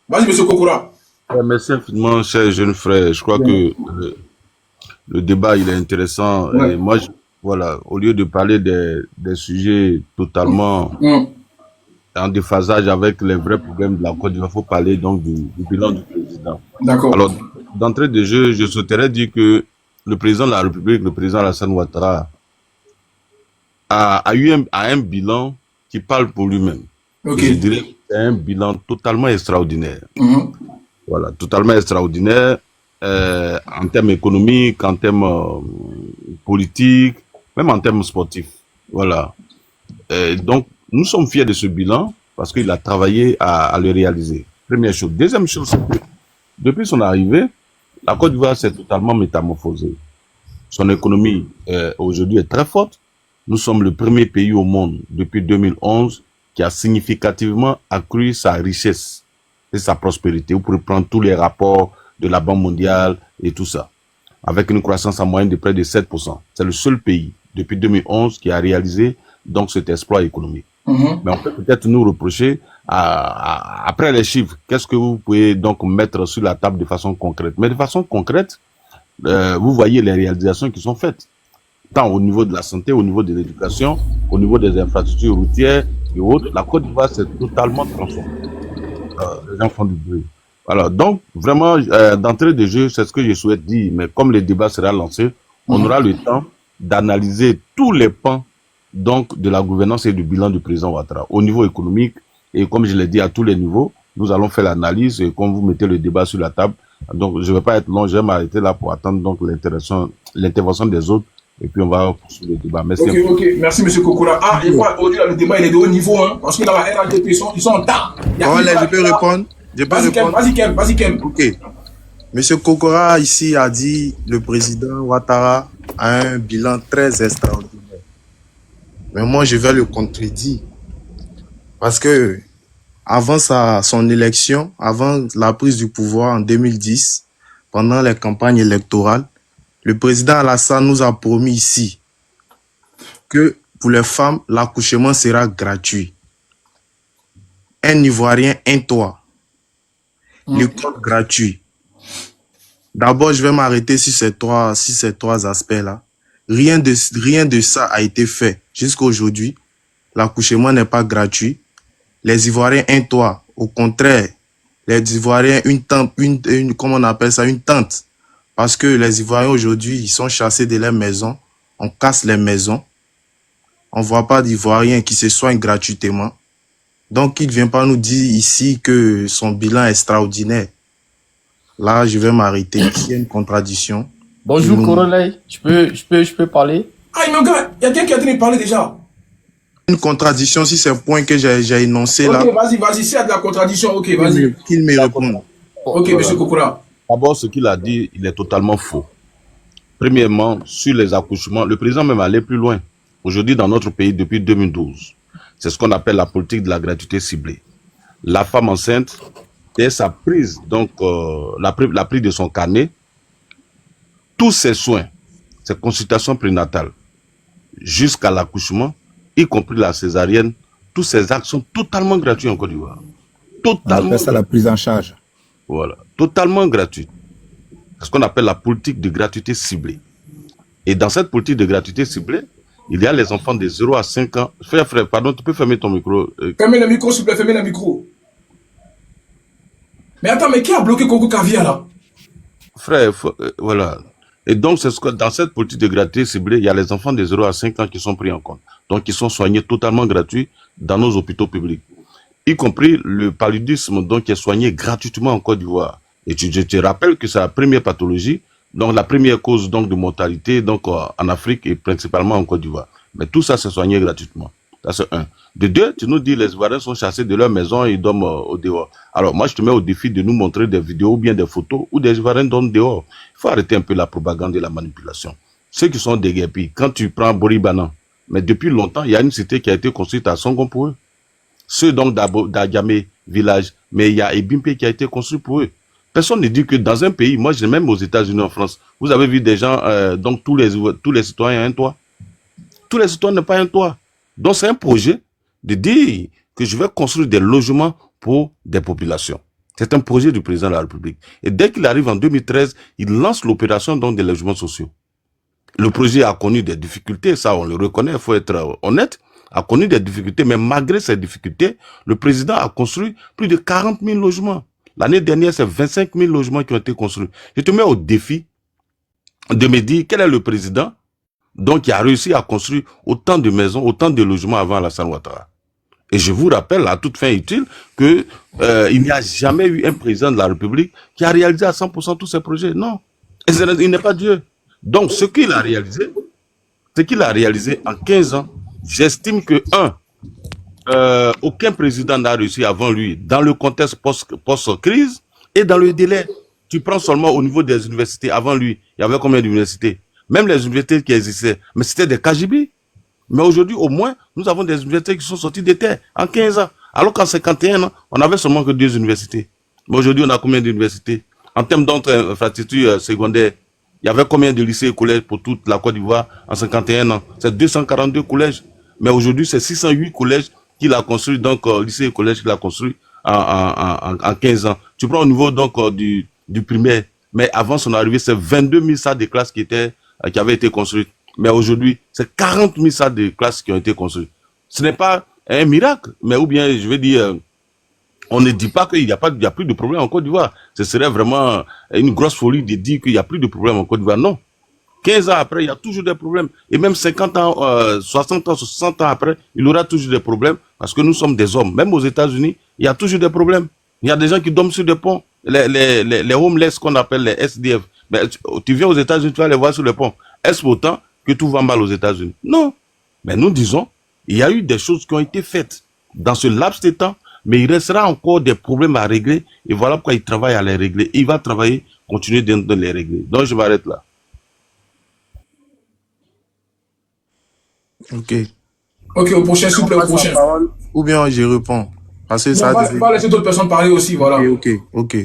Vas-y, monsieur Kokora. Merci infiniment, cher jeune frère. Je crois que Bien. le débat il est intéressant. Et Ouais. moi, voilà, au lieu de parler des sujets totalement Hum. en déphasage avec les vrais problèmes de la Côte d'Ivoire, il faut parler donc du bilan du président. D'accord. Alors, d'entrée de jeu, je souhaiterais dire que le président de la République, le président Alassane Ouattara, a un bilan qui parle pour lui-même. Ok. Et je dirais que c'est un bilan totalement extraordinaire. Mhm. Voilà, totalement extraordinaire en termes économiques, en termes politiques, même en termes sportifs. Voilà. Donc, nous sommes fiers de ce bilan parce qu'il a travaillé à le réaliser. Première chose. Deuxième chose, c'est que depuis son arrivée, la Côte d'Ivoire s'est totalement métamorphosée. Son économie aujourd'hui est très forte. Nous sommes le premier pays au monde depuis 2011 qui a significativement accru sa richesse et sa prospérité. Vous pouvez prendre tous les rapports de la Banque mondiale et tout ça, avec une croissance en moyenne de près de 7%. C'est le seul pays depuis 2011 qui a réalisé donc cet exploit économique. Mhm. Mais on peut peut-être nous reprocher, après les chiffres, qu'est-ce que vous pouvez donc mettre sur la table de façon concrète. Mais de façon concrète, vous voyez les réalisations qui sont faites, tant au niveau de la santé, au niveau de l'éducation, au niveau des infrastructures routières et autres. La Côte d'Ivoire s'est totalement transformée. Les gens font du bruit. Alors, donc, vraiment, d'entrée de jeu, c'est ce que je souhaite dire, mais comme le débat sera lancé, on Mhm. aura le temps d'analyser tous les pans donc, de la gouvernance et du bilan du président Ouattara au niveau économique. Et comme je l'ai dit, à tous les niveaux, nous allons faire l'analyse et comme vous mettez le débat sur la table, donc je ne vais pas être long, je vais m'arrêter là pour attendre donc l'intervention des autres et puis on va poursuivre le débat. Merci Ok, infiniment. ok. Merci, monsieur Kokora. Ah, et quoi, aujourd'hui, là, le débat, il est de haut niveau, hein, parce que dans la RATP, ils sont en temps. Il y a Bon, qui allez, je là, qui peux là. répondre. Je peux Vas-y, Kem, répondre. vas-y, Kem, vas-y, Kem. Ok. Monsieur Kokora ici a dit le président Ouattara a un bilan très extraordinaire. Mais moi, je vais le contredire. Parce que avant son élection, avant la prise du pouvoir en 2010, pendant les campagnes électorales, le président Alassane nous a promis ici que pour les femmes, l'accouchement sera gratuit. Un Ivoirien, un toit. L'école gratuite. D'abord, je vais m'arrêter sur ces trois aspects-là. Rien de ça a été fait jusqu'à aujourd'hui. L'accouchement n'est pas gratuit. Les Ivoiriens, un toit. Au contraire, les Ivoiriens, comment on appelle ça, une tente. Parce que les Ivoiriens aujourd'hui, ils sont chassés de leurs maisons. On casse les maisons. On voit pas d'Ivoiriens qui se soignent gratuitement. Donc, il ne vient pas nous dire ici que son bilan est extraordinaire. Là, je vais m'arrêter. Il y a une contradiction. Bonjour, Corolay. Je peux parler? Ah, mon gars, il y a quelqu'un qui est en train de parler déjà. Une contradiction sur ces points que j'ai énoncés là. Ok, vas-y, s'il y a de la contradiction, ok, vas-y. Qu'il me réponde. Ok, monsieur Kokora. D'abord, ce qu'il a dit, il est totalement faux. Premièrement, sur les accouchements, le président même allait plus loin. Aujourd'hui, dans notre pays, depuis 2012, c'est ce qu'on appelle la politique de la gratuité ciblée. La femme enceinte, dès sa prise, donc la prise de son carnet, tous ses soins, ses consultations prénatales, jusqu'à l'accouchement, y compris la césarienne, tous ces actes sont totalement gratuits en Côte d'Ivoire. On appelle ça la prise en charge. Voilà, totalement gratuit. C'est ce qu'on appelle la politique de gratuité ciblée. Et dans cette politique de gratuité ciblée, il y a les enfants de 0 à 5 ans. Frère, pardon, tu peux fermer ton micro. Fermez le micro, s'il vous plaît, fermez le micro. Mais attends, mais qui a bloqué Coco Cavia là? Frère, voilà. Et donc, c'est ce que dans cette politique de gratuité ciblée, il y a les enfants de 0 à 5 ans qui sont pris en compte. Donc, ils sont soignés totalement gratuits dans nos hôpitaux publics. Y compris le paludisme, donc, qui est soigné gratuitement en Côte d'Ivoire. Et je te rappelle que c'est la première pathologie, donc la première cause donc, de mortalité donc, en Afrique et principalement en Côte d'Ivoire. Mais tout ça, c'est soigné gratuitement. Ça, c'est un. De deux, tu nous dis les Ivoiriens sont chassés de leur maison et ils dorment au dehors. Alors, moi, je te mets au défi de nous montrer des vidéos ou bien des photos où des Ivoiriens dorment dehors. Il faut arrêter un peu la propagande et la manipulation. Ceux qui sont déguerpis, quand tu prends Boribana, mais depuis longtemps, il y a une cité qui a été construite à Songon pour eux. Ceux donc d'Agamé, village, mais il y a Ebimpe qui a été construit pour eux. Personne ne dit que dans un pays, moi, même aux États-Unis, en France, vous avez vu des gens, donc tous les citoyens ont un toit. Tous les citoyens n'ont pas un toit. Donc, c'est un projet de dire que je vais construire des logements pour des populations. C'est un projet du président de la République. Et dès qu'il arrive en 2013, il lance l'opération donc des logements sociaux. Le projet a connu des difficultés, ça on le reconnaît, il faut être honnête, a connu des difficultés, mais malgré ces difficultés, le président a construit plus de 40 000 logements. L'année dernière, c'est 25 000 logements qui ont été construits. Je te mets au défi de me dire quel est le président donc qui a réussi à construire autant de maisons, autant de logements avant Alassane Ouattara. Et je vous rappelle, à toute fin utile, que il n'y a jamais eu un président de la République qui a réalisé à 100% tous ces projets. Non. Et il n'est pas Dieu. Donc, ce qu'il a réalisé en 15 ans, j'estime que, aucun président n'a réussi avant lui dans le contexte post-crise et dans le délai. Tu prends seulement au niveau des universités. Avant lui, il y avait combien d'universités? Même les universités qui existaient, mais c'était des KGB. Mais aujourd'hui, au moins, nous avons des universités qui sont sorties des terres en 15 ans. Alors qu'en 51 ans, on n'avait seulement que 2 universités. Mais aujourd'hui, on a combien d'universités? En termes d'infrastructures secondaires, il y avait combien de lycées et collèges pour toute la Côte d'Ivoire en 51 ans? C'est 242 collèges. Mais aujourd'hui, c'est 608 collèges qu'il a construits, donc lycées et collèges qu'il a construits en 15 ans. Tu prends au niveau donc du primaire, mais avant son arrivée, c'est 22 000 salles de classe qui avaient été construites. Mais aujourd'hui, c'est 40 000 salles de classe qui ont été construites. Ce n'est pas un miracle, mais ou bien, je vais dire, on ne dit pas qu'il n'y a plus de problème en Côte d'Ivoire. Ce serait vraiment une grosse folie de dire qu'il n'y a plus de problème en Côte d'Ivoire. Non. 15 ans après, il y a toujours des problèmes. Et même 50 ans, 60 ans, 60 ans après, il y aura toujours des problèmes parce que nous sommes des hommes. Même aux États-Unis, il y a toujours des problèmes. Il y a des gens qui dorment sur des ponts. Les homeless qu'on appelle les SDF. Mais tu viens aux États-Unis, tu vas les voir sur les ponts. Est-ce pourtant que tout va mal aux États-Unis? Non. Mais nous disons, il y a eu des choses qui ont été faites dans ce laps de temps, mais il restera encore des problèmes à régler. Et voilà pourquoi il travaille à les régler. Il va travailler, continuer de les régler. Donc je m'arrête là. Ok. Ok, au prochain, s'il vous plaît, au prochain. Ou bien je réponds. Parce que ça. On va laisser d'autres personnes parler aussi, voilà. Ok.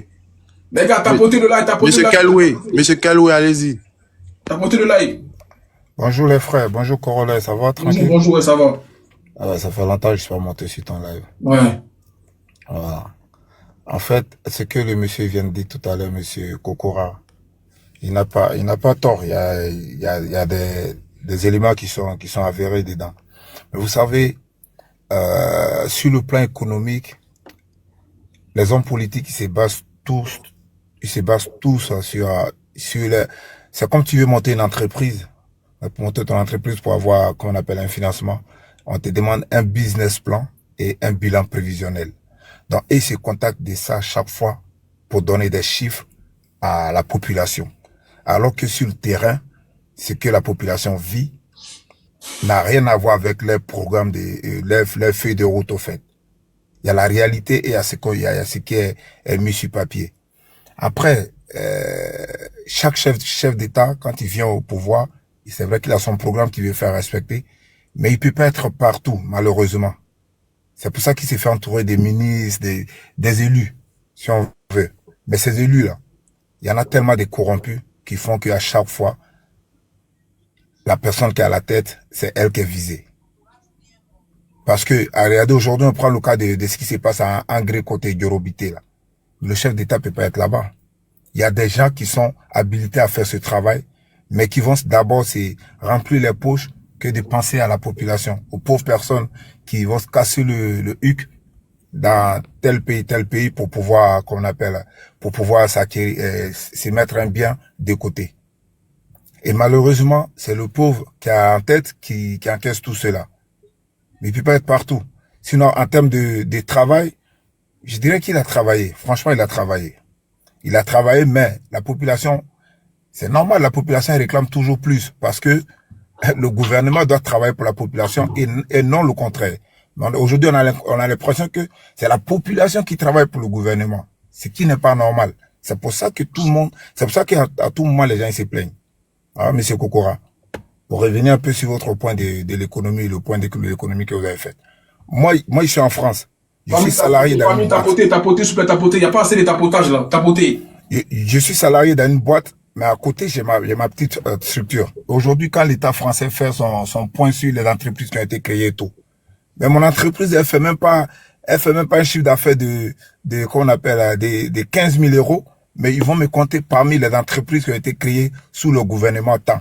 Les gars, tapotez le like, tapotez le like. Monsieur Kaloué, allez-y. Tapotez le like. Bonjour les frères, bonjour Corolla, ça va tranquille? Bonjour, ça va. Ah ouais, ça fait longtemps que je suis pas monté sur ton live. Ouais. Voilà. En fait, ce que le monsieur vient de dire tout à l'heure, monsieur Kokora, il n'a pas tort. Il y a des éléments qui sont avérés dedans. Mais vous savez, sur le plan économique, les hommes politiques, ils se basent tous sur c'est comme tu veux monter une entreprise. Pour monter ton entreprise, pour avoir, qu'on appelle un financement, on te demande un business plan et un bilan prévisionnel. Donc, ils se contactent de ça chaque fois pour donner des chiffres à la population. Alors que sur le terrain, ce que la population vit n'a rien à voir avec les programmes les feuilles de route au fait. Il y a la réalité et il y a ce qui est mis sur papier. Après, chaque chef d'État, quand il vient au pouvoir, c'est vrai qu'il a son programme qu'il veut faire respecter, mais il peut pas être partout, malheureusement. C'est pour ça qu'il s'est fait entourer des ministres, des élus, si on veut. Mais ces élus-là, il y en a tellement de corrompus qui font qu'à chaque fois, la personne qui est à la tête, c'est elle qui est visée. Parce que, regardez, aujourd'hui, on prend le cas de ce qui se passe à Angré côté Yorobité, là. Le chef d'État peut pas être là-bas. Il y a des gens qui sont habilités à faire ce travail, mais qui vont d'abord se remplir les poches que de penser à la population, aux pauvres personnes qui vont se casser le huc dans tel pays pour pouvoir, qu'on appelle, pour pouvoir s'acquérir, se mettre un bien de côté. Et malheureusement, c'est le pauvre qui a en tête qui encaisse tout cela. Mais il peut pas être partout. Sinon, en termes de travail, je dirais qu'il a travaillé. Franchement, il a travaillé. Il a travaillé, mais la population, c'est normal, la population réclame toujours plus parce que le gouvernement doit travailler pour la population et non le contraire. Aujourd'hui, on a l'impression que c'est la population qui travaille pour le gouvernement, ce qui n'est pas normal. C'est pour ça que c'est pour ça qu'à tout moment, les gens ils se plaignent. Ah, monsieur Kokora, pour revenir un peu sur votre point de l'économie, le point de l'économie que vous avez fait. Moi, je suis en France. Je suis salarié dans une boîte. Tapoter, s'il vous plaît, tapoter. Il n'y a pas assez de tapotage, là. Tapoter. Je suis salarié dans une boîte, mais à côté, j'ai ma petite structure. Aujourd'hui, quand l'État français fait son point sur les entreprises qui ont été créées et tout, mais mon entreprise, elle fait même pas Elle fait même pas un chiffre d'affaires comment on appelle, de 15 000 euros, mais ils vont me compter parmi les entreprises qui ont été créées sous le gouvernement temps.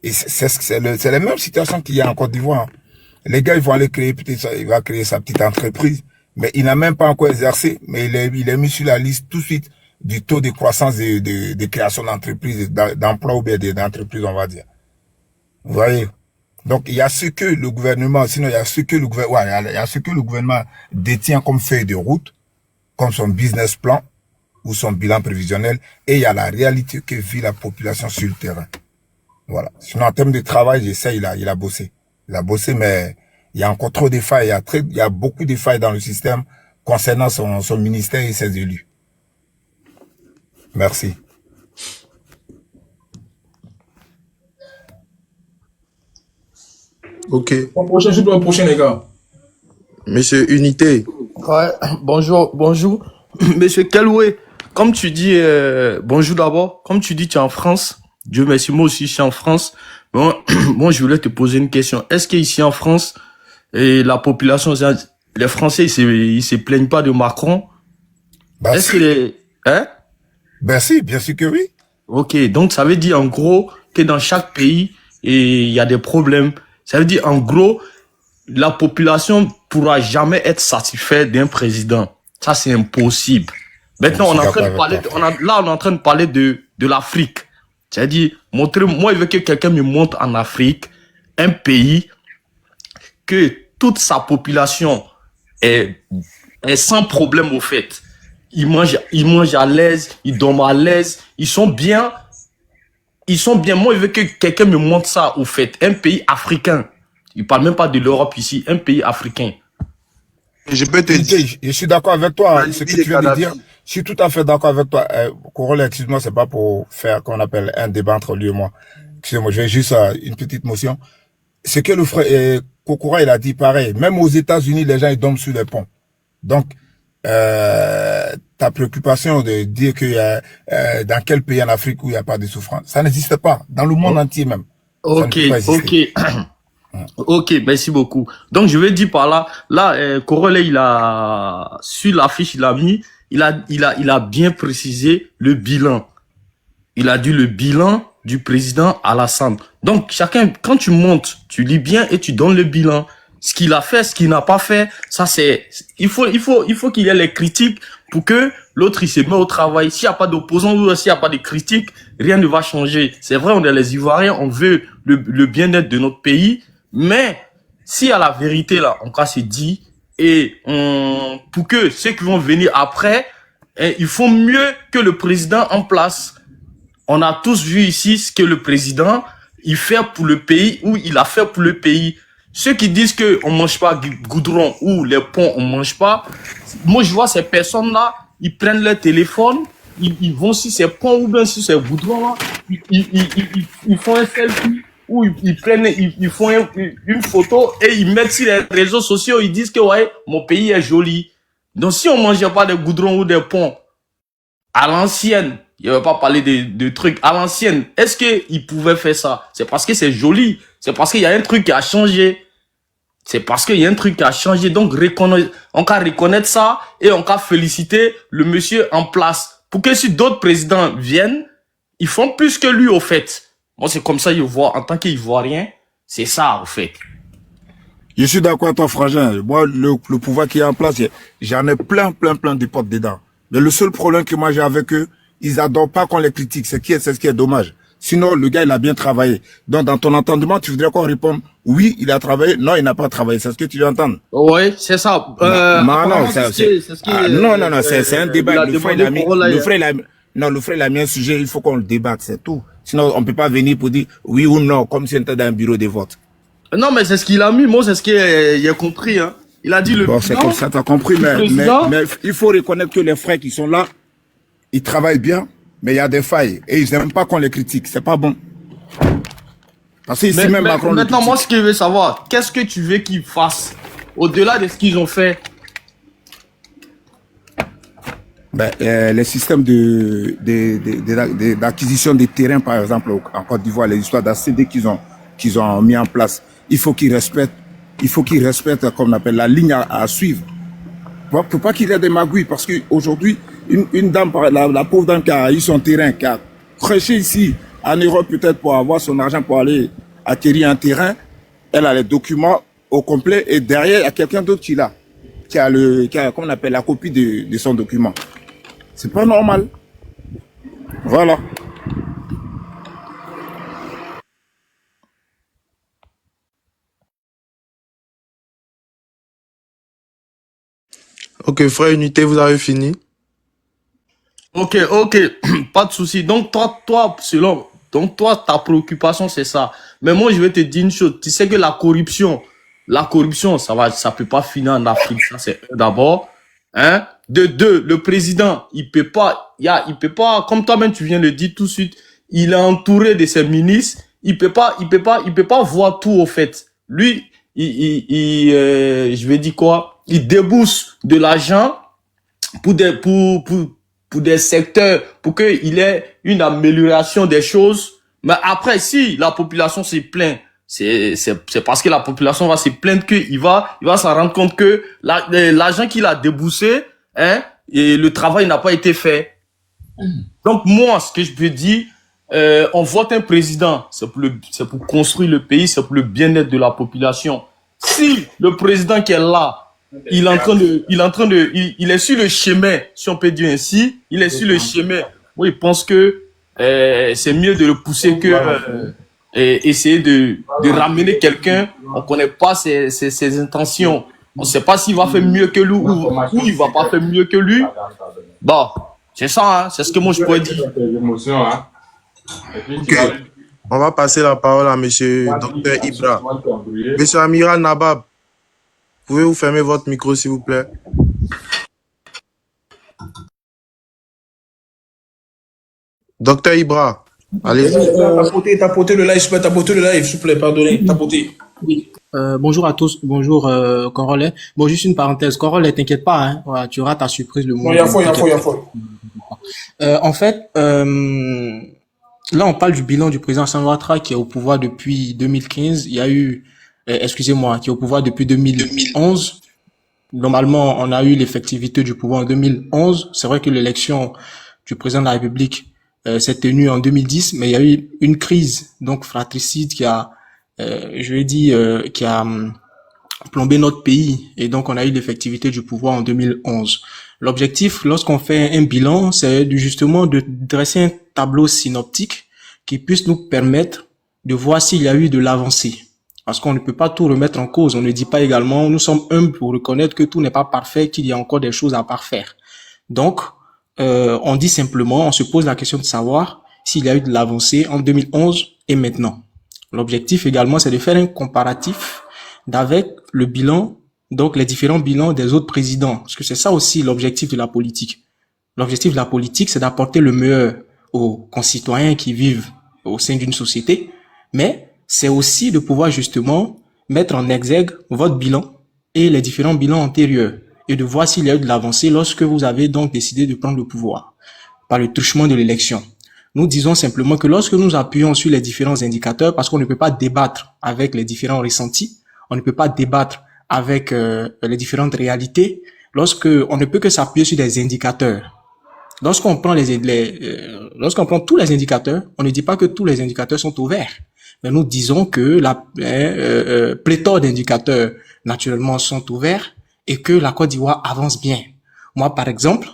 Et c'est la même situation qu'il y a en Côte d'Ivoire. Les gars, ils vont aller créer, peut-être, il va créer sa petite entreprise, mais il n'a même pas encore exercé, mais il est mis sur la liste tout de suite du taux de croissance de création d'entreprises, d'emplois ou bien d'entreprises, on va dire. Vous voyez? Donc, il y a ce que le gouvernement, sinon il y a ce que le gouvernement, ouais, il y a ce que le gouvernement détient comme feuille de route, comme son business plan ou son bilan prévisionnel, et il y a la réalité que vit la population sur le terrain. Voilà. Sinon, en termes de travail, j'essaie, il a bossé. Il a bossé, mais il y a encore trop de failles. Il y a beaucoup de failles dans le système concernant son ministère et ses élus. Merci. Ok. Le prochain, les gars. Monsieur Unité. Ouais, bonjour. Monsieur Keloué, comme tu dis, bonjour d'abord. Comme tu dis, tu es en France. Dieu merci, moi aussi, je suis en France. Moi, je voulais te poser une question. Est-ce qu'ici en France, et la population, les Français, ils se plaignent pas de Macron? Bah, Est-ce que hein? Ben si, bien sûr que oui. Ok, donc ça veut dire en gros que dans chaque pays, il y a des problèmes. Ça veut dire en gros, la population pourra jamais être satisfaite d'un président. Ça, c'est impossible. Maintenant, on est en train de parler, on est en train de parler de l'Afrique. C'est-à-dire, moi, je veux que quelqu'un me montre en Afrique un pays que toute sa population est sans problème au fait. Ils mangent à l'aise, ils dorment à l'aise, ils sont bien. Moi, je veux que quelqu'un me montre ça au fait. Un pays africain. Il parle même pas de l'Europe ici, un pays africain. Je peux te dire. Je suis d'accord avec toi, ce que tu viens de dire. Je suis tout à fait d'accord avec toi. Corolla, excuse-moi, c'est pas pour faire qu'on appelle un débat entre lui et moi. Excusez-moi, je vais juste une petite motion. Ce que le frère Kokora, il a dit pareil. Même aux États-Unis, les gens ils dorment sur les ponts. Donc, ta préoccupation de dire qu'il y a dans quel pays en Afrique où il n'y a pas de souffrance, ça n'existe pas. Dans le monde entier même. Ok. Ok, merci beaucoup. Donc, je vais dire par là, Corolla, il a, sur l'affiche, il a bien précisé le bilan. Il a dit le bilan du président Alassane. Donc, quand tu montes, tu lis bien et tu donnes le bilan. Ce qu'il a fait, ce qu'il n'a pas fait, ça c'est, il faut qu'il y ait les critiques pour que l'autre, il se met au travail. S'il n'y a pas d'opposants ou s'il n'y a pas de critiques, rien ne va changer. C'est vrai, on est les Ivoiriens, on veut le bien-être de notre pays, mais s'il y a la vérité là, on va se dire, et pour que ceux qui vont venir après, il faut mieux que le président en place. On a tous vu ici ce que le président, il fait pour le pays, ou il a fait pour le pays. Ceux qui disent que on mange pas goudron ou les ponts on mange pas, moi je vois ces personnes-là, ils prennent leur téléphone, ils vont sur ces ponts ou bien sur ces goudrons-là, ils font un selfie ou ils font une photo et ils mettent sur les réseaux sociaux, ils disent que ouais, mon pays est joli. Donc si on mangeait pas des goudrons ou des ponts à l'ancienne, il ne va pas parler de trucs à l'ancienne. Est-ce qu'ils pouvaient faire ça? C'est parce que c'est joli. C'est parce qu'il y a un truc qui a changé. C'est parce qu'il y a un truc qui a changé. Donc, on va reconnaître ça et on va féliciter le monsieur en place. Pour que si d'autres présidents viennent, ils font plus que lui au fait. Moi, c'est comme ça que je vois. En tant qu'Ivoirien, c'est ça au fait. Je suis d'accord avec toi, frangin. Moi, le pouvoir qui est en place, j'en ai plein de potes dedans. Mais le seul problème que moi j'ai avec eux, ils adorent pas qu'on les critique. C'est ce qui est dommage. Sinon, le gars, il a bien travaillé. Donc, dans ton entendement, tu voudrais qu'on réponde, oui, il a travaillé, non, il n'a pas travaillé. C'est ce que tu veux entendre? Oui, c'est ça. Non, c'est un débat. Le frère, il a mis un sujet, il faut qu'on le débatte, c'est tout. Sinon, on peut pas venir pour dire oui ou non, comme si on était dans un bureau de vote. Non, mais c'est ce qu'il a mis. Moi, c'est ce qu'il a compris, hein. Il a dit le bon, c'est comme ça, t'as compris, mais il faut reconnaître que les frères qui sont là, ils travaillent bien, mais il y a des failles. Et ils n'aiment pas qu'on les critique. C'est pas bon. Parce que ici, même Macron. Maintenant, moi, ce que je veux savoir, qu'est-ce que tu veux qu'ils fassent au-delà de ce qu'ils ont fait? Les systèmes d'acquisition des terrains, par exemple, en Côte d'Ivoire, les histoires d'ACD qu'ils ont mis en place, il faut qu'ils respectent, comme on appelle, la ligne à suivre. Faut pas qu'il y ait des magouilles, parce qu'aujourd'hui, une dame, la pauvre dame qui a eu son terrain, qui a crêché ici, en Europe peut-être pour avoir son argent pour aller acquérir un terrain, elle a les documents au complet, et derrière, il y a quelqu'un d'autre qui a, comment on appelle, la copie de son document. C'est pas normal. Voilà. Ok, frère Unité, vous avez fini? Ok, pas de souci. Donc toi, ta préoccupation, c'est ça. Mais moi, je vais te dire une chose. Tu sais que la corruption, ça peut pas finir en Afrique. Ça, c'est un d'abord. Hein? De deux, le président, il peut pas, comme toi-même, tu viens de le dire tout de suite, il est entouré de ses ministres. Il peut pas voir tout, au fait. Lui, je vais dire quoi? Il débourse de l'argent pour des secteurs, pour qu'il ait une amélioration des choses. Mais après, si la population se plaint, c'est parce que la population va se plaindre qu'il va s'en rendre compte que l'argent qu'il a déboursé, hein, et le travail n'a pas été fait. Donc moi, ce que je peux dire, on vote un président, c'est pour construire le pays, c'est pour le bien-être de la population. Si le président qui est là, il est sur le chemin, si on peut dire ainsi, il est sur le chemin. Moi, je pense que c'est mieux de le pousser que essayer de ramener quelqu'un. On connaît pas ses intentions. On sait pas s'il va faire mieux que lui ou il va pas faire mieux que lui. Bon, c'est ça, hein, c'est ce que moi je pourrais dire. Ok. On va passer la parole à monsieur Dr Ibra. Monsieur Amiral Nabab, pouvez-vous fermer votre micro, s'il vous plaît? Docteur Ibra, allez-y. Tapoter le live, s'il vous plaît, pardonnez, tapoter. Oui. Bonjour à tous, bonjour Corolet. Bon, juste une parenthèse, Corolet, t'inquiète pas, hein, voilà, tu auras ta surprise le moment. Non, il y a faux. En fait, là on parle du bilan du président Alassane Ouattara qui est au pouvoir depuis 2015. Il y a eu, excusez-moi, qui est au pouvoir depuis 2011. Normalement, on a eu l'effectivité du pouvoir en 2011. C'est vrai que l'élection du président de la République s'est tenue en 2010, mais il y a eu une crise donc fratricide qui a qui a plombé notre pays, et donc on a eu l'effectivité du pouvoir en 2011. L'objectif, lorsqu'on fait un bilan, c'est justement de dresser un tableau synoptique qui puisse nous permettre de voir s'il y a eu de l'avancée. Parce qu'on ne peut pas tout remettre en cause. On ne dit pas également, nous sommes humbles pour reconnaître que tout n'est pas parfait, qu'il y a encore des choses à parfaire. Donc, on dit simplement, on se pose la question de savoir s'il y a eu de l'avancée en 2011 et maintenant. L'objectif également, c'est de faire un comparatif d'avec le bilan, donc les différents bilans des autres présidents. Parce que c'est ça aussi l'objectif de la politique. L'objectif de la politique, c'est d'apporter le meilleur aux concitoyens qui vivent au sein d'une société, mais c'est aussi de pouvoir justement mettre en exergue votre bilan et les différents bilans antérieurs et de voir s'il y a eu de l'avancée lorsque vous avez donc décidé de prendre le pouvoir par le truchement de l'élection. Nous disons simplement que lorsque nous appuyons sur les différents indicateurs, parce qu'on ne peut pas débattre avec les différents ressentis, on ne peut pas débattre avec les différentes réalités, on ne peut que s'appuyer sur des indicateurs. Lorsqu'on prend lorsqu'on prend tous les indicateurs, on ne dit pas que tous les indicateurs sont au vert, mais nous disons que la pléthore d'indicateurs naturellement sont au vert et que la Côte d'Ivoire avance bien. Moi, par exemple,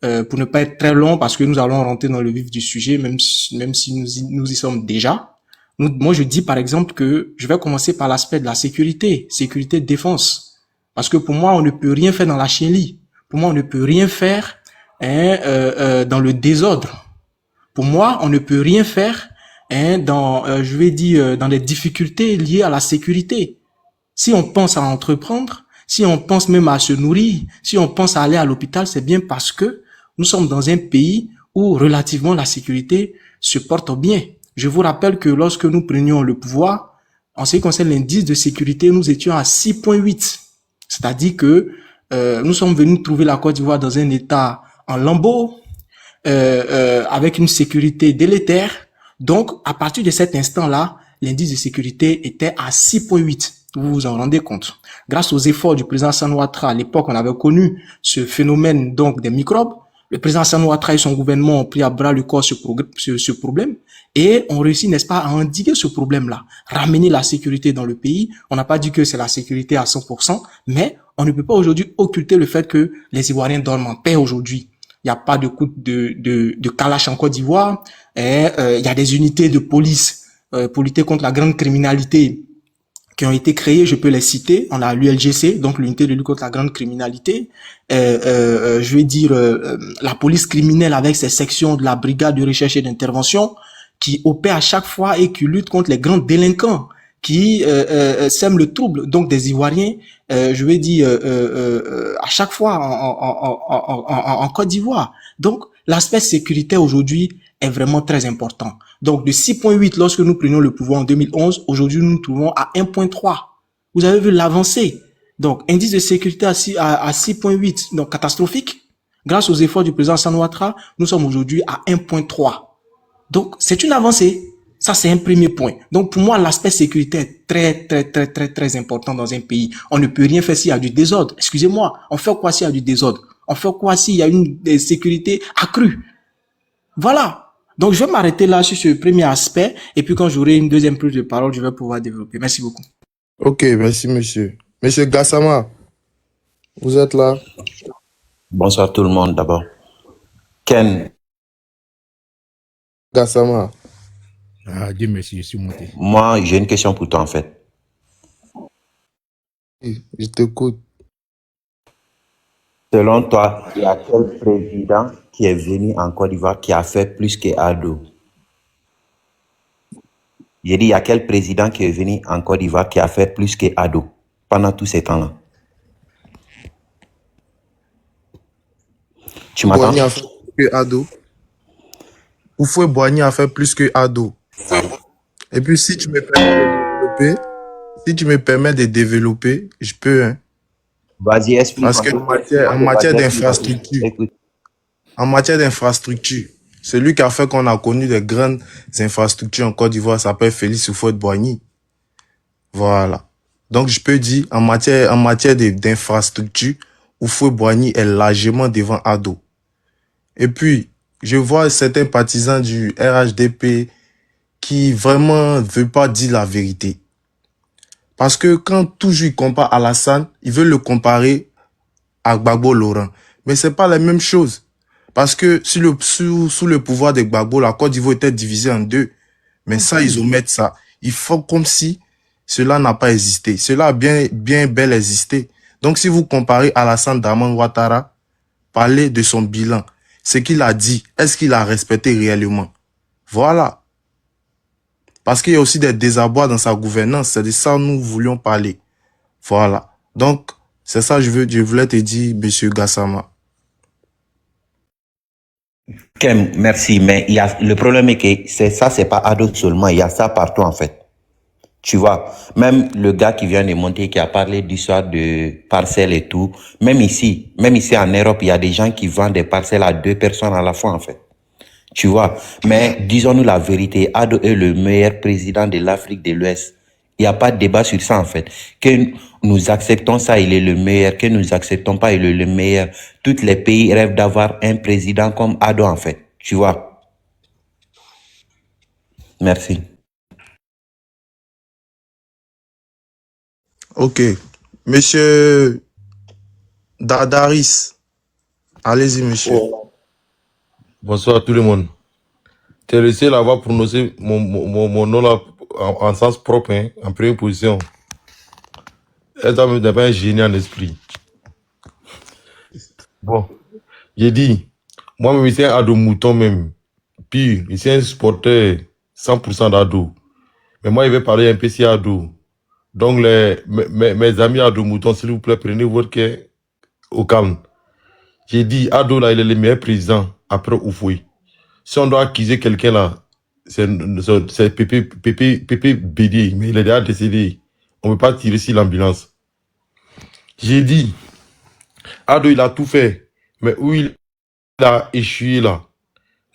pour ne pas être très long, parce que nous allons rentrer dans le vif du sujet, même si nous y sommes déjà. Moi, je dis par exemple que je vais commencer par l'aspect de la sécurité défense, parce que pour moi, on ne peut rien faire dans la chienlit. Pour moi, on ne peut rien faire dans le désordre. Pour moi, on ne peut rien faire dans les difficultés liées à la sécurité. Si on pense à entreprendre, si on pense même à se nourrir, si on pense à aller à l'hôpital, c'est bien parce que nous sommes dans un pays où relativement la sécurité se porte bien. Je vous rappelle que lorsque nous prenions le pouvoir, en ce qui concerne l'indice de sécurité, nous étions à 6,8. C'est-à-dire que nous sommes venus trouver la Côte d'Ivoire dans un état en lambeaux, avec une sécurité délétère. Donc, à partir de cet instant-là, l'indice de sécurité était à 6,8. Vous vous en rendez compte. Grâce aux efforts du président Alassane Ouattara, à l'époque, on avait connu ce phénomène donc des microbes. Le président Alassane Ouattara et son gouvernement ont pris à bras le corps ce problème et ont réussi, n'est-ce pas, à endiguer ce problème-là, ramener la sécurité dans le pays. On n'a pas dit que c'est la sécurité à 100%, mais on ne peut pas aujourd'hui occulter le fait que les Ivoiriens dorment en paix aujourd'hui. Il n'y a pas de coup de Kalash en Côte d'Ivoire. Il y a des unités de police pour lutter contre la grande criminalité qui ont été créés, je peux les citer. On a l'ULGC, donc l'unité de lutte contre la grande criminalité. Je vais dire la police criminelle avec ses sections de la brigade de recherche et d'intervention qui opèrent à chaque fois et qui luttent contre les grands délinquants qui sèment le trouble donc des Ivoiriens. Je vais dire à chaque fois en Côte d'Ivoire. Donc l'aspect sécuritaire aujourd'hui est vraiment très important. Donc de 6,8 lorsque nous prenions le pouvoir en 2011, aujourd'hui nous nous trouvons à 1,3. Vous avez vu l'avancée. Donc indice de sécurité à 6,8, donc catastrophique. Grâce aux efforts du président Alassane Ouattara, nous sommes aujourd'hui à 1,3. Donc c'est une avancée. Ça, c'est un premier point. Donc, pour moi, l'aspect sécuritaire est très important dans un pays. On ne peut rien faire s'il y a du désordre. Excusez-moi. On fait quoi s'il y a du désordre? On fait quoi s'il y a une sécurité accrue? Voilà. Donc, je vais m'arrêter là sur ce premier aspect. Et puis, quand j'aurai une deuxième prise de parole, je vais pouvoir développer. Merci beaucoup. Ok, merci, monsieur. Monsieur Gassama, vous êtes là? Bonsoir tout le monde d'abord. Ken, Gassama. Ah, Dieu merci, je suis monté. moi j'ai une question pour toi en fait. Je t'écoute. Selon toi, il y a quel président qui est venu en Côte d'Ivoire qui a fait plus que Ado? J'ai dit, il y a quel président qui est venu en Côte d'Ivoire qui a fait plus que Ado pendant tous ces temps-là? Tu m'entends? Boigny a fait plus que Ado. Houphouët-Boigny a fait plus que Ado. Et puis, si tu me permets de développer, je peux, hein. Vas-y, explique. Parce que en matière d'infrastructure, celui qui a fait qu'on a connu des grandes infrastructures en Côte d'Ivoire s'appelle Félix Houphouët-Boigny. Voilà. Donc, je peux dire, en matière d'infrastructure, Houphouët-Boigny est largement devant Ado. Et puis, je vois certains partisans du RHDP qui vraiment veulent pas dire la vérité. Parce que quand toujours ils comparent Alassane, ils veulent le comparer à Gbagbo Laurent. Mais c'est pas la même chose. Parce que sous le pouvoir de Gbagbo, la Côte d'Ivoire était divisée en deux. Mais ça, ils omettent ça. Ils font comme si cela n'a pas existé. Cela a bien bel existé. Donc si vous comparez Alassane Dramane Ouattara, parlez de son bilan. Ce qu'il a dit, est-ce qu'il a respecté réellement? Voilà. Parce qu'il y a aussi des désarrois dans sa gouvernance. C'est de ça que nous voulions parler. Voilà. Donc, c'est ça que je voulais te dire, monsieur Gassama. Ken, merci, mais le problème est que c'est pas Ado seulement, il y a ça partout en fait. Tu vois, même le gars qui vient de monter, qui a parlé d'histoire de parcelles et tout, même ici en Europe, il y a des gens qui vendent des parcelles à 2 personnes à la fois en fait. Tu vois, mais disons-nous la vérité, Ado est le meilleur président de l'Afrique de l'Ouest. Il n'y a pas de débat sur ça en fait. Que nous acceptons ça, il est le meilleur. Que nous acceptons pas, il est le meilleur. Tous les pays rêvent d'avoir un président comme Ado en fait. Tu vois. Merci. Ok. Monsieur Dadaris. Allez-y, monsieur. Bonsoir à tout le monde. Tu as réussi à avoir prononcé mon nom là en sens propre, hein, en première position. Elle n'est pas un génie en esprit. Bon, j'ai dit, moi-même, ici, un ado mouton même. Pire, ici, un supporter 100% d'ado. Mais moi, je vais parler un peu si ado. Donc, mes amis ado mouton, s'il vous plaît, prenez votre cœur au calme. J'ai dit, ado là, il est le meilleur président après Houphouët. Si on doit accuser quelqu'un là, c'est Pépé Bédié, mais il est déjà décédé. On ne peut pas tirer sur l'ambulance. J'ai dit, Ado, il a tout fait, mais où il a échoué là,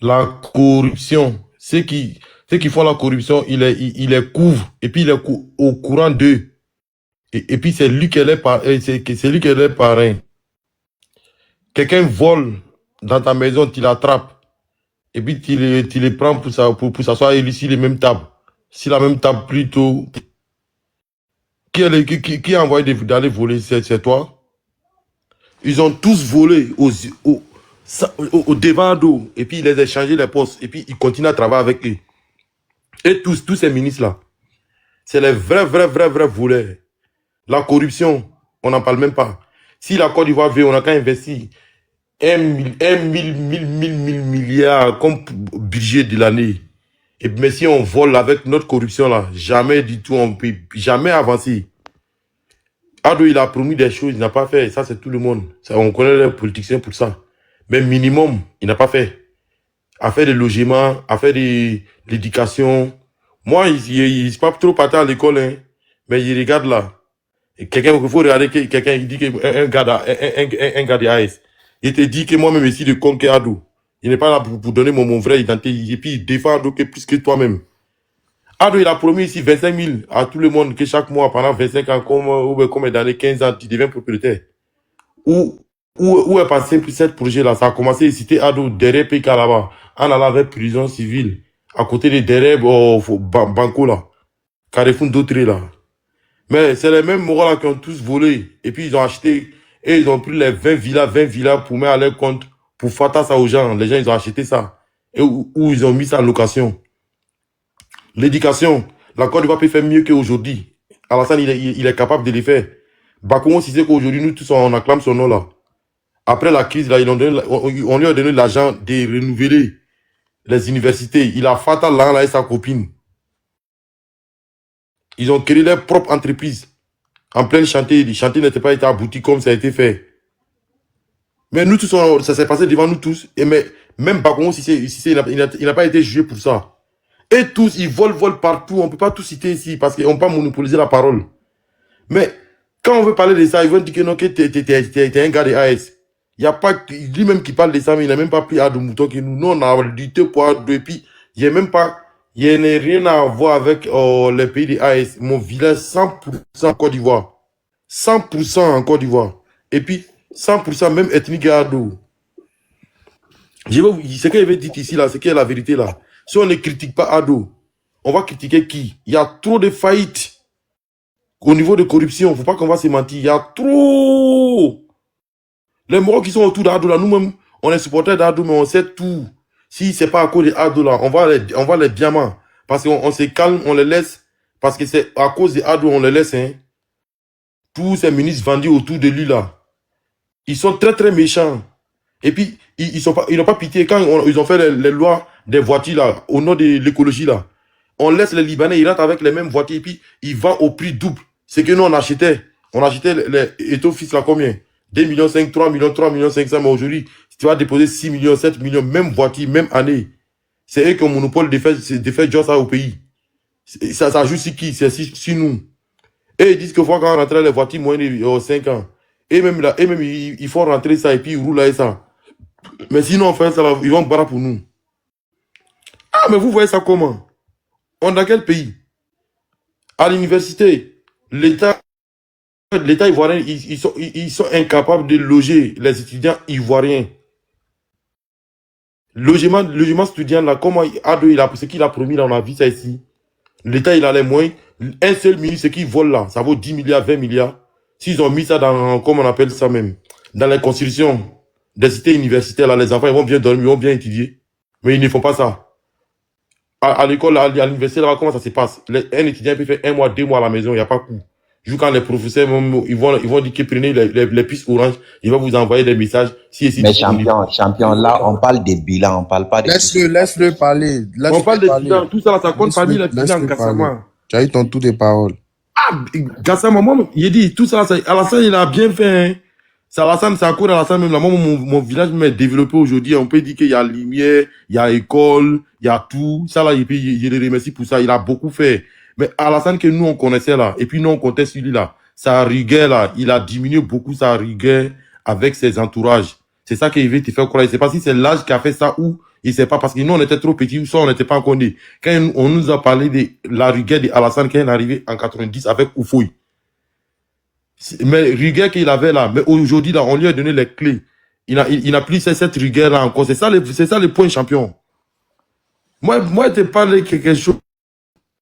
la corruption, ceux qui font la corruption, il les couvre, et puis il est au courant d'eux. Et puis c'est lui qui est c'est lui qui est le parrain. Quelqu'un vole dans ta maison, tu l'attrapes. Et puis tu les prends pour s'asseoir ici les mêmes tables. Si la même table plutôt. Qui a envoyé d'aller voler? C'est toi. Ils ont tous volé au devant d'eau. Et puis ils les ont changé les postes. Et puis ils continuent à travailler avec eux. Et tous ces ministres-là. C'est les vrais voleurs. La corruption, on n'en parle même pas. Si la Côte d'Ivoire veut, on n'a qu'à investir 1000 milliards comme budget de l'année. Et mais si on vole avec notre corruption là, jamais du tout, on peut jamais avancer. Ado, il a promis des choses, il n'a pas fait. Ça, c'est tout le monde. Ça, on connaît les politiciens pour ça. Mais minimum, il n'a pas fait. À faire des logements, à faire de l'éducation. Moi, il n'est pas trop parti à l'école, hein, mais il regarde là. Et quelqu'un, il faut regarder quelqu'un, il dit qu'un gars de AS. Il te dit que moi-même ici, de compte Ado. Il n'est pas là pour donner mon vrai identité. Et puis, il défend Ado plus que toi-même. Ado, il a promis ici 25 000 à tout le monde que chaque mois, pendant 25 ans, comme dans les 15 ans, tu deviens propriétaire. Où est passé cette projet-là? Ça a commencé à citer Ado, derrière PK là-bas. En allant vers prison civile. À côté de derrière Banco là. Carrefour d'autres là. Mais c'est les mêmes moraux là qui ont tous volé. Et puis ils ont acheté, et ils ont pris les 20 villas pour mettre à leur compte, pour faire ça aux gens. Les gens, ils ont acheté ça. Et où ils ont mis ça en location. L'éducation, la Côte d'Ivoire peut faire mieux qu'aujourd'hui. Alassane, il est capable de le faire. Bakomo, si c'est qu'aujourd'hui, nous tous, on acclame son nom là. Après la crise, là, on lui a donné l'argent de renouveler les universités. Il a fatal là et sa copine. Ils ont créé leur propre entreprise. En plein chantier. Les chantiers n'étaient pas été aboutis comme ça a été fait. Mais nous tous, ça s'est passé devant nous tous. Et même Bakomo, il n'a pas été jugé pour ça. Et tous, ils volent partout. On ne peut pas tout citer ici parce qu'on ne peut pas monopoliser la parole. Mais quand on veut parler de ça, ils vont dire que non, que t'es un gars de AS. Il n'y a pas lui-même qui parle de ça, mais il n'a même pas pris Ado Mouton que nous. Nous, on a lutté pour Ado. Et puis, il n'y a même pas, il n'y a rien à voir avec les pays de AS. Mon village, 100% en Côte d'Ivoire. 100% en Côte d'Ivoire. Et puis, 100% même ethnique à Ado. Ce qu'il avait dit ici, là, c'est qu'il y a la vérité, là. Si on ne critique pas Ado, on va critiquer qui? Il y a trop de faillites. Au niveau de corruption, il ne faut pas qu'on va se mentir. Il y a trop. Les morts qui sont autour d'Ado, là, nous-mêmes, on est supporters d'Ado, mais on sait tout. Si ce n'est pas à cause d'Ado, là, on va les diamants. Parce qu'on se calme, on les laisse. Parce que c'est à cause d'Ado, on les laisse. Hein. Tous ces ministres vendus autour de lui, là, ils sont très méchants. Et puis, ils n'ont pas pitié. Quand ils ont fait les lois des voitures, là, au nom de l'écologie, là, on laisse les Libanais, ils rentrent avec les mêmes voitures, et puis ils vendent au prix double. C'est que nous, on achetait les Eto-Fils, là, combien? 2 millions 5, 3 millions 500, mais aujourd'hui, si tu vas déposer 6 millions, 7 millions, même voiture, même année, c'est eux qui ont monopole de faire job ça au pays. Ça joue sur qui? C'est sur nous. Et ils disent que faut quand on rentre les voitures moins de 5 ans. Et même là, ils font rentrer ça, et puis ils roulent là et ça. Mais sinon, on fait ça, là, ils vont barrer pour nous. Ah, mais vous voyez ça comment? On est dans quel pays? À l'université, l'État ivoirien, ils sont incapables de loger les étudiants ivoiriens. Logement étudiant, là, comment Ado, ce qu'il a promis, là, on a vu ça ici. L'État, il a les moyens. Un seul ministre, ce qu'il vole là, ça vaut 10 milliards, 20 milliards. S'ils ont mis ça dans, comment on appelle ça même, dans les constructions des cités universitaires, là, les enfants, ils vont bien dormir, ils vont bien étudier. Mais ils ne font pas ça. À l'école, à l'université, là, comment ça se passe? Un étudiant peut faire 1 mois, 2 mois à la maison, il n'y a pas coup. Juste quand les professeurs, ils vont dire que prenez les pistes oranges, ils vont vous envoyer des messages. Mais champion, là, on parle des bilans, on parle pas des... Laisse-le parler. On parle des bilans, tout ça, ça compte parmi les bilans, Gassama. Tu as eu ton tour de parole. Ah, Gassama, moi, il dit, tout ça, Alassane, il a bien fait, hein. C'est Alassane, c'est à cause d'Alassane même là. Moi, mon village m'est développé aujourd'hui. On peut dire qu'il y a lumière, il y a école, il y a tout. Ça là, je le remercie pour ça. Il a beaucoup fait. Mais Alassane que nous, on connaissait là, et puis nous, on comptait sur lui là. Sa rigueur là, il a diminué beaucoup sa rigueur avec ses entourages. C'est ça qu'il veut te faire croire. Je sais pas si c'est l'âge qui a fait ça ou il sait pas parce que nous, on était trop petits ou ça, on n'était pas encore nés. Quand on nous a parlé de la rigueur d'Alassane quand il est arrivé en 90 avec Oufoui. Mais rigueur qu'il avait là, mais aujourd'hui, là, on lui a donné les clés. Il n'a plus cette rigueur-là encore. C'est ça le point champion. Moi, je te parle quelque chose.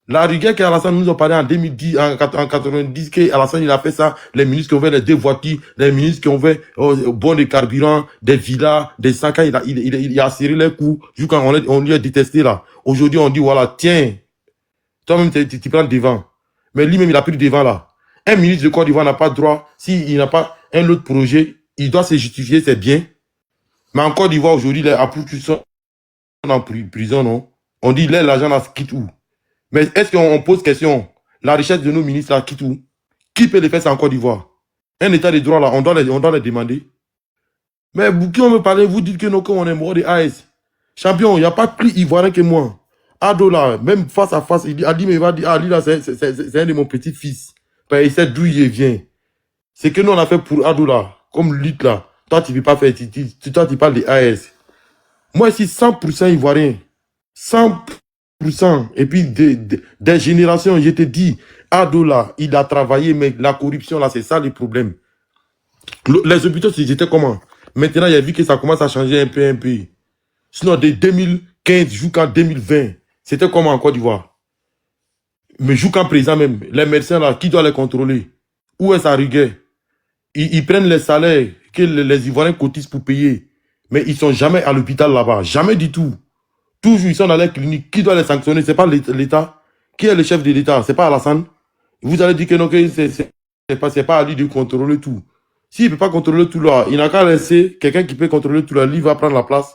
La rigueur qu'Alassane nous a parlé en 2010, en 90, qu'Alassane il a fait ça, les ministres qui ont fait les 2 voitures, les ministres qui ont fait bon de carburant, des villas, des sacs, il a serré les coups, jusqu'à on lui a détesté là. Aujourd'hui, on dit voilà, tiens, toi-même tu prends devant. Mais lui-même, il a pris devant là. Un ministre de Côte d'Ivoire n'a pas droit, s'il n'a pas un autre projet, il doit se justifier, c'est bien. Mais en Côte d'Ivoire, aujourd'hui, les apôtres sont en prison, non? On dit, l'argent là quitte où? Mais est-ce qu'on pose question? La richesse de nos ministres là quitte où? Qui peut les faire ça en Côte d'Ivoire? Un état de droit là, on doit les demander. Mais vous qui on me parle, vous dites que non, qu'on est mort de AS. Champion, il n'y a pas plus ivoirien que moi. Ado là, même face à face, il dit, mais il va dire, ah lui là, c'est un de mon petits-fils. Il sait d'où il vient. C'est que nous on a fait pour Ado là, comme lutte là. Toi tu ne peux pas faire, toi tu parles de AS. Moi ici 100% ivoirien. 100%. Et puis des générations, je te dis, Ado là, il a travaillé, mais la corruption là, c'est ça le problème. Les hôpitaux, c'était comment? Maintenant, il a vu que ça commence à changer un peu. Sinon, de 2015 jusqu'en 2020, c'était comment en Côte d'Ivoire? Mais jusqu'à présent même, les médecins là, qui doit les contrôler? Où est sa rigueur? Ils prennent les salaires que les Ivoiriens cotisent pour payer. Mais ils ne sont jamais à l'hôpital là-bas. Jamais du tout. Toujours, ils sont dans les cliniques. Qui doit les sanctionner? Ce n'est pas l'État. Qui est le chef de l'État? Ce n'est pas Alassane. Vous allez dire que non, que c'est pas à lui de contrôler tout. S'il ne peut pas contrôler tout là, il n'a qu'à laisser quelqu'un qui peut contrôler tout là. Lui va prendre la place.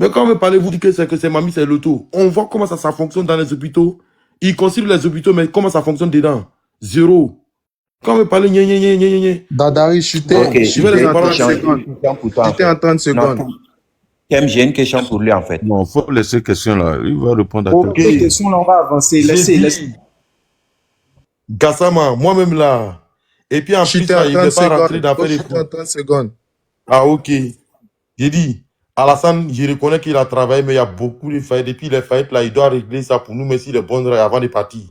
Mais quand vous parlez, vous dites que c'est mamie, c'est l'auto. On voit comment ça fonctionne dans les hôpitaux. Ils considèrent les hôpitaux, mais comment ça fonctionne dedans? Zéro. Quand vous parlez, Dadari, chuté Ok, en 30 j'ai une secondes. question pour toi, en Chuté en fait. 30 Non, secondes. j'ai une question pour lui, en fait. Non, il faut laisser question là. Il va répondre à Ok, quelqu'un. question, là, on va avancer. J'ai Laissez. dit, Gassama, moi-même là. Et puis en plus, Chuté là, en il ne 30 veut pas rentrer secondes. dans Faut faire des chuter en 30 secondes. Ah, ok. J'ai dit, Alassane, je reconnais qu'il a travaillé, mais il y a beaucoup de faillites. Depuis les faillites, là, il doit régler ça pour nous, mais s'il est bon avant de partir.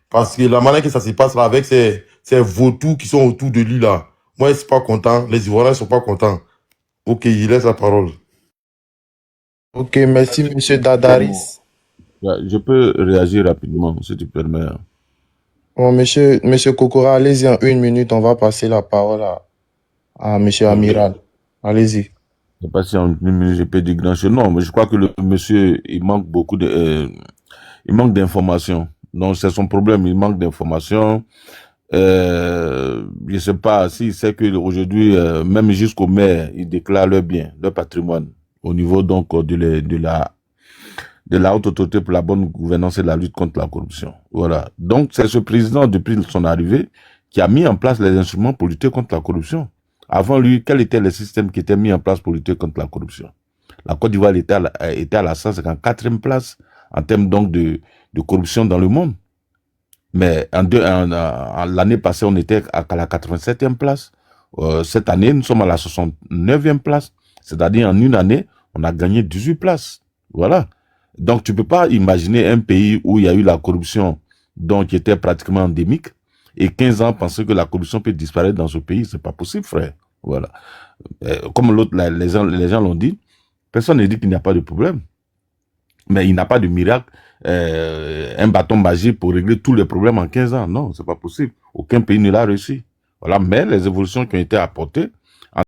Parce que la manière que ça se passe là, avec ces vautours qui sont autour de lui, là, moi, je ne suis pas content. Les Ivoiriens ne sont pas contents. Ok, il laisse la parole. Ok, merci, monsieur Dadaris. Ouais, je peux réagir rapidement, si tu permets. Bon, monsieur Kokora, allez-y en 1 minute. On va passer la parole à monsieur Amiral. Allez-y. Je ne sais pas si en 1 minute je peux dire grand chose. Non, mais je crois que le monsieur, il manque beaucoup de, il manque d'informations. Donc, c'est son problème, il manque d'informations. Je ne sais pas s'il sait qu'aujourd'hui, même jusqu'au maire, ils déclarent leur bien, leur patrimoine, au niveau donc de la haute autorité pour la bonne gouvernance et la lutte contre la corruption. Voilà. Donc, c'est ce président, depuis son arrivée, qui a mis en place les instruments pour lutter contre la corruption. Avant lui, quels étaient les systèmes qui étaient mis en place pour lutter contre la corruption? La Côte d'Ivoire était à la 154e place en termes donc de corruption dans le monde. Mais l'année passée, on était à la 87e place. Cette année, nous sommes à la 69e place. C'est-à-dire, en une année, on a gagné 18 places. Voilà. Donc, tu peux pas imaginer un pays où il y a eu la corruption, donc, qui était pratiquement endémique, et 15 ans penser que la corruption peut disparaître dans ce pays. C'est pas possible, frère. Voilà. Comme les gens l'ont dit, personne ne dit qu'il n'y a pas de problème. Mais il n'a pas de miracle, un bâton magique pour régler tous les problèmes en 15 ans. Non, c'est pas possible. Aucun pays ne l'a réussi. Voilà. Mais les évolutions qui ont été apportées,